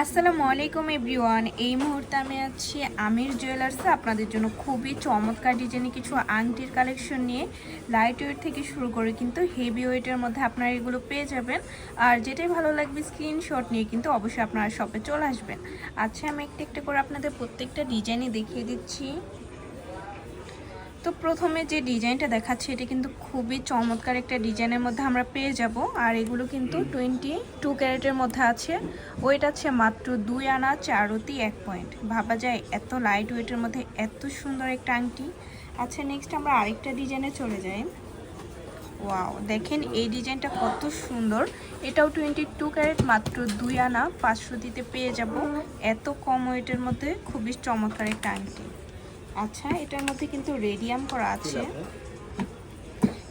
আসসালামু আলাইকুম এভরিওয়ান। এই মুহূর্তে আমি আছি আমির জুয়েলার্সে আপনাদের জন্য খুবই চমৎকার ডিজাইনে কিছু আংটির কালেকশন নিয়ে। লাইট ওয়েট থেকে শুরু করে কিন্তু হেভি ওয়েটের মধ্যে আপনারা এগুলো পেয়ে যাবেন। আর যেটাই ভালো লাগবে স্ক্রিনশট নিয়ে কিন্তু অবশ্যই আপনারা শপে চলে আসবেন। আচ্ছা, আমি একটা একটা করে আপনাদের প্রত্যেকটা ডিজাইনই দেখিয়ে দিচ্ছি। তো প্রথমে যে ডিজাইনটা দেখাচ্ছে এটা কিন্তু খুবই চমৎকার একটা ডিজাইনের মধ্যে আমরা পেয়ে যাব। আর এগুলো কিন্তু 22 ক্যারেটের মধ্যে আছে। ওয়েট আছে মাত্র 2 আনা 4 রতি 1 পয়েন্ট। ভাবা যায় এত লাইট ওয়েটের মধ্যে এত সুন্দর একটা আংটি। আচ্ছা, নেক্সট আমরা আরেকটা ডিজাইনে চলে যাই। ওয়াও, দেখেন এই ডিজাইনটা কত সুন্দর। এটাও 22 ক্যারেট, মাত্র 2 আনা 5 রতিতে পেয়ে যাব। এত কম ওয়েটের মধ্যে খুবই চমৎকার একটা আংটি। আচ্ছা, এটার মধ্যে কিন্তু রেডিয়াম করা আছে।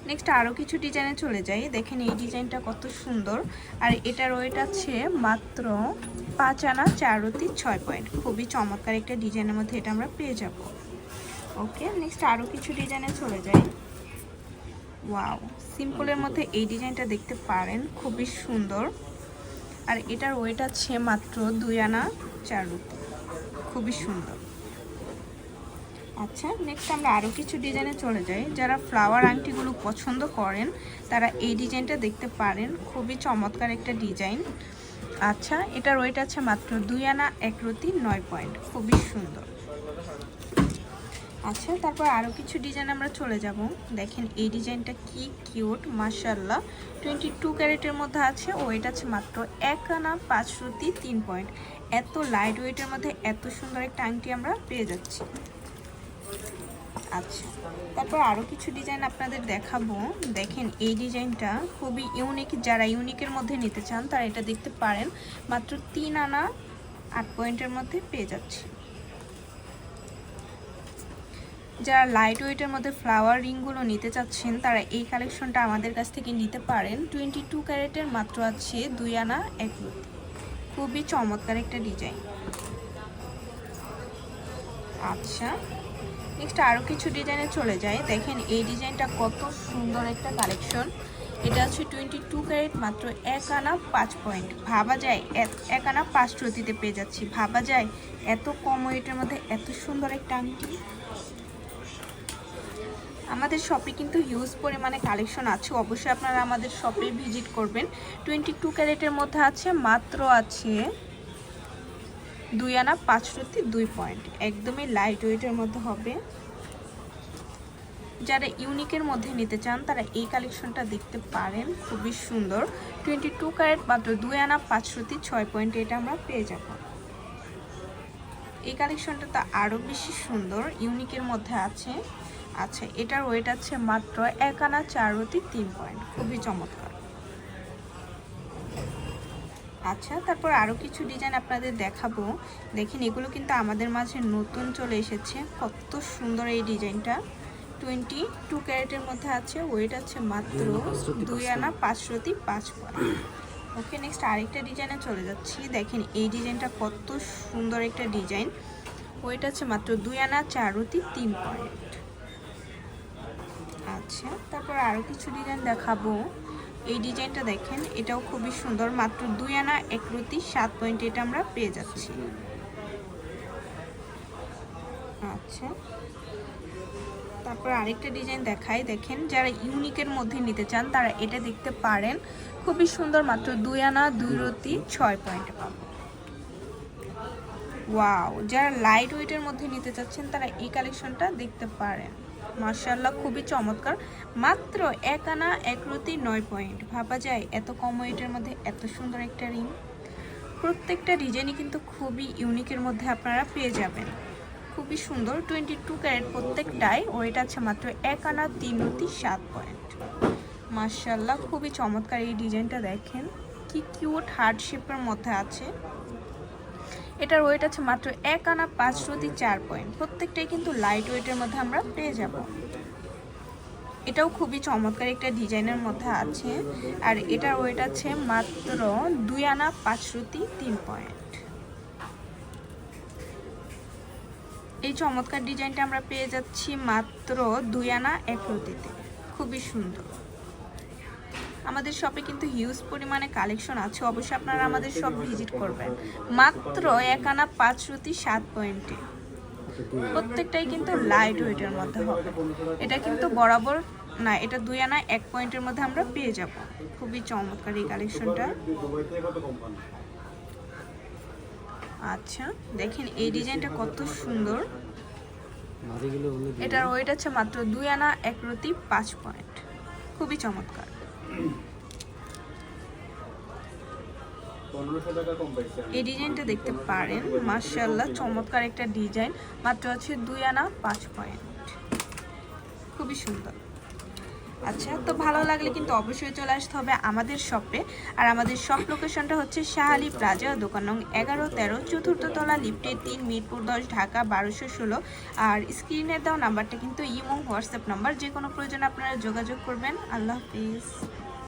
নেক্সট আরও কিছু ডিজাইনে চলে যাই। দেখেন এই ডিজাইনটা কত সুন্দর। আর এটার ওয়েট আছে মাত্র 5 আনা 4 রতি 6 পয়েন্ট। খুবই চমৎকার একটা ডিজাইনের মধ্যে এটা আমরা পেয়ে যাব। ওকে, নেক্সট আরও কিছু ডিজাইনে চলে যাই। ওয়াও, সিম্পলের মধ্যে এই ডিজাইনটা দেখতে পারেন, খুবই সুন্দর। আর এটার ওয়েট আছে মাত্র 2 আনা 4 রতি। খুবই সুন্দর। আচ্ছা, নেক্সট আমরা আরও কিছু ডিজাইনে চলে যাই। যারা ফ্লাওয়ার আংটিগুলো পছন্দ করেন তারা এই ডিজাইনটা দেখতে পারেন, খুবই চমৎকার একটা ডিজাইন। আচ্ছা, এটার ওয়েট আছে মাত্র 2 আনা 1 রতি 9 পয়েন্ট। খুবই সুন্দর। আচ্ছা, তারপর আরও কিছু ডিজাইন আমরা চলে যাব। দেখেন এই ডিজাইনটা কি কিউট, মাশাআল্লাহ। 22 ক্যারেটের মধ্যে আছে। ওয়েট আছে মাত্র 1 আনা 5 রতি 3 পয়েন্ট। এত লাইট ওয়েটের মধ্যে এত সুন্দর একটা আংটি আমরা পেয়ে যাচ্ছি। আচ্ছা, তারপর আরও কিছু ডিজাইন আপনাদের দেখাবো। দেখেন এই ডিজাইনটা খুবই ইউনিক। যারা ইউনিকের মধ্যে নিতে চান তারা এটা দেখতে পারেন। মাত্র 3 আনা 8 পয়েন্টের মধ্যে পেয়ে যাচ্ছে। যারা লাইট ওয়েটের মধ্যে ফ্লাওয়ার রিংগুলো নিতে চাচ্ছেন তারা এই কালেকশনটা আমাদের কাছ থেকে নিতে পারেন। 22 ক্যারেটের মাত্র আছে 2 আনা 1 রতি। খুবই চমৎকার একটা ডিজাইন। আচ্ছা, নেক্সট আরও কিছু ডিজাইনে চলে যায়। দেখেন এই ডিজাইনটা কত সুন্দর একটা কালেকশন। এটা হচ্ছে 22 ক্যারেট, মাত্র 1 আনা 5 পয়েন্ট। ভাবা যায় 1 আনা 5 রতিতে পেয়ে যাচ্ছি। ভাবা যায় এত কম ওয়েটের মধ্যে এত সুন্দর একটা আংটি। আমাদের শপে কিন্তু হিউজ পরিমাণে কালেকশন আছে, অবশ্যই আপনারা আমাদের শপে ভিজিট করবেন। 22 ক্যারেটের মধ্যে আছে, মাত্র আছে 2 আনা 5 রতি 2 পয়েন্ট। একদমই লাইট ওয়েটের মধ্যে হবে। যারা ইউনিকের মধ্যে নিতে চান তারা এই কালেকশনটা দেখতে পারেন, খুবই সুন্দর। 22 ক্যারেট, মাত্র 2 আনা 5 রতি 6 পয়েন্ট এটা আমরা পেয়ে যাব। এই কালেকশনটা তো আরও বেশি সুন্দর, ইউনিকের মধ্যে আছে। আচ্ছা, এটার ওয়েট আছে মাত্র 1 আনা 4 রতি 3 পয়েন্ট। খুবই চমৎকার। আচ্ছা, তারপর আরও কিছু ডিজাইন আপনাদের দেখাবো। দেখেন এগুলো কিন্তু আমাদের মাঝে নতুন চলে এসেছে। কত সুন্দর এই ডিজাইনটা। 22 ক্যারেটের মধ্যে আছে। ওয়েট আছে মাত্র 2 আনা 5 রতি 5 পয়েন্ট। ওকে, নেক্সট আরেকটা ডিজাইনে চলে যাচ্ছি। দেখেন এই ডিজাইনটা কত সুন্দর একটা ডিজাইন। ওয়েট আছে মাত্র 2 আনা 4 রতি 3 পয়েন্ট। আচ্ছা, তারপর আরও কিছু ডিজাইন দেখাবো। এই ডিজাইনটা দেখেন, এটাও খুবই সুন্দর। মাত্র 2 আনা 1 রতি 7 পয়েন্ট এটা আমরা পেয়ে যাচ্ছি। আচ্ছা, তারপর আরেকটা ডিজাইন দেখাই। দেখেন যারা ইউনিকের মধ্যে নিতে চান তারা এটা দেখতে পারেন, খুবই সুন্দর। মাত্র 2 আনা 2 রতি 6 পয়েন্টে পাবো। ওয়াও, যারা লাইট ওয়েটের মধ্যে নিতে চাচ্ছেন তারা এই কালেকশনটা দেখতে পারেন। মাশাআল্লাহ, খুবই চমৎকার। মাত্র 1 আনা 1 রতি 9 পয়েন্ট। ভাবা যায় এত কম ওয়েটের মধ্যে এত সুন্দর একটা রিং। প্রত্যেকটা ডিজাইনই কিন্তু খুবই ইউনিকের মধ্যে আপনারা পেয়ে যাবেন। খুবই সুন্দর। 22 ক্যারেট প্রত্যেকটাই। ওয়েট আছে মাত্র 1 আনা 3 রতি 7 পয়েন্ট। মাশাআল্লাহ, খুবই চমৎকার এই ডিজাইনটা। দেখেন কি কিউট, হার্ট শেপের মধ্যে আছে। এটার ওয়েট আছে মাত্র 1 আনা 5 রতি 4 পয়েন্ট। প্রত্যেকটাই কিন্তু লাইট ওয়েটের মধ্যে আমরা পেয়ে যাব। এটাও খুবই চমৎকার একটা ডিজাইনের মধ্যে আছে। আর এটার ওয়েট আছে মাত্র 2 আনা 5 রতি 3 পয়েন্ট। এই চমৎকার ডিজাইনটা আমরা পেয়ে যাচ্ছি মাত্র 2 আনা 1 রতিতে। খুবই সুন্দর। আমাদের শপে কিন্তু হিউজ পরিমাণে কালেকশন আছে, অবশ্যই আপনারা আমাদের শপ ভিজিট করবেন। মাত্র 1 আনা 5 রুটি 7 পয়েন্টে, প্রত্যেকটাই কিন্তু লাইট ওয়েটের মধ্যে হবে। এটা কিন্তু বরাবর না, এটা 2 আনা 1 পয়েন্টের মধ্যে আমরা পেয়ে যাব। খুবই চমৎকার এই কালেকশনটা। আচ্ছা দেখেন এই ডিজাইনটা কত সুন্দর। এটার ওয়েট আছে মাত্র 2 আনা 1 রুটি 5 পয়েন্ট, খুবই চমৎকার। এই ডিজাইনটা দেখতে পারেন, মাশাআল্লাহ চমৎকার একটা ডিজাইন, মাত্র আছে 2 আনা 5 পয়েন্ট, খুবই সুন্দর। আচ্ছা, তো ভালো লাগলে কিন্তু অবশ্যই চলে আসতে হবে আমাদের শপে। আর আমাদের শপ লোকেশনটা হচ্ছে শাহালি প্লাজা, দোকান নং 11-13, চতুর্থ তলা, লিফটে 3, মিরপুর 10, ঢাকা 1216। আর স্ক্রিনে দেওয়া নাম্বারটা কিন্তু ইমো হোয়াটসঅ্যাপ নাম্বার, যে কোনো প্রয়োজনে আপনারা যোগাযোগ করবেন। আল্লাহ হাফিজ।